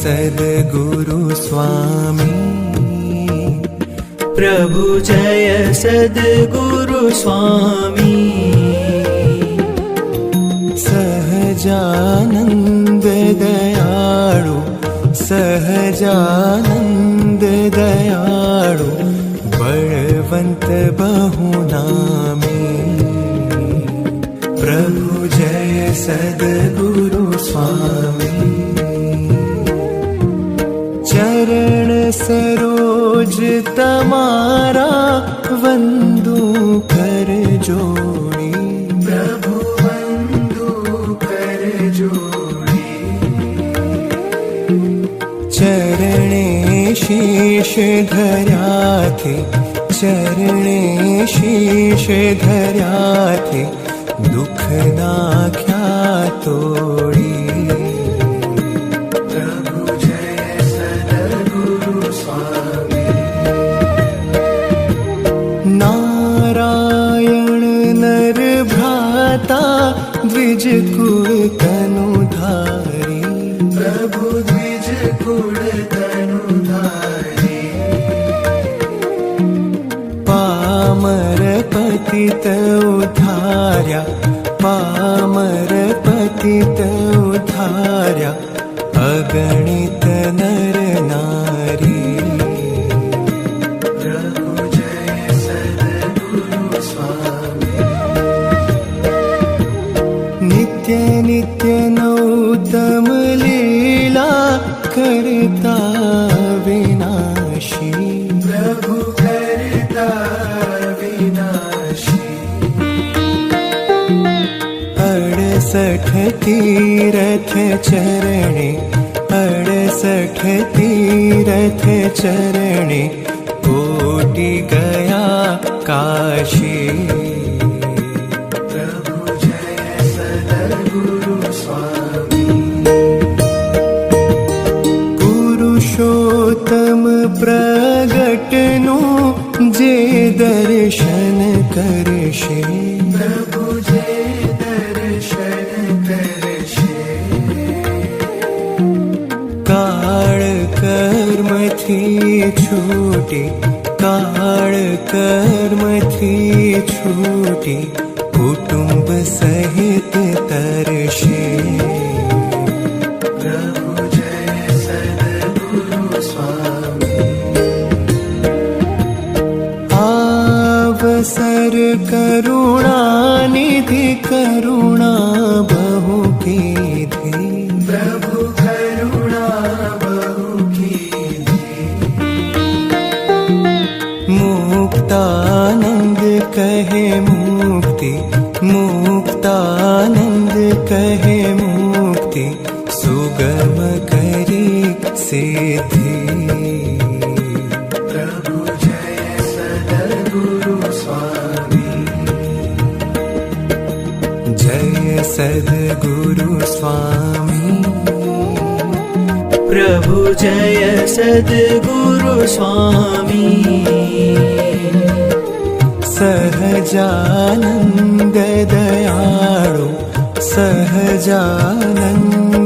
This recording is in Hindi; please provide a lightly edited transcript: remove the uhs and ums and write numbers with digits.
सद्गुरु स्वामी प्रभु जय सद्गुरु स्वामी सहजानंद दयाळु सहजानंद दयाळु बलवंत बहुनामी प्रभु जय सद्गुरु स्वामी चरण सरोज तमारा वंदू कर जोड़ी प्रभु वंदू कर जोड़ी चरणे शीश धर्या थे चरणे शीश धर्या थे दुख नाख्या तोड़ी द्विज कुल तनुधारी प्रभु द्विज कुल तनुधारी पामर पतित उद्धार्या पामर पतित उद्धार्या अगणित नर नारी प्रभु जय सद्गुरु स्वामी नित्य नित्य नौतम लीला करता विनाशी प्रभु करता विनाशी 68 तीरथ चरणे 68 तीरथ चरणे कोटि गया काशी पुरुषोत्तम प्रगटनु जे दर्शन करशे प्रभु जे दर्शन करशे काळ कर्म थी छूटी काळ कर्म थी छूटी कुटुंब सहित तरशे अवसर करुणा निधि करुणा बहु कीधी प्रभु करुणा बहु कीधी मुक्तानंद कहे मुक्ति मुक्तानंद कहे मुक्ति सुगम करी सिद्धि सद्गुरु स्वामी प्रभु जय सद्गुरु स्वामी सहजानंद दयाळु सहजानंद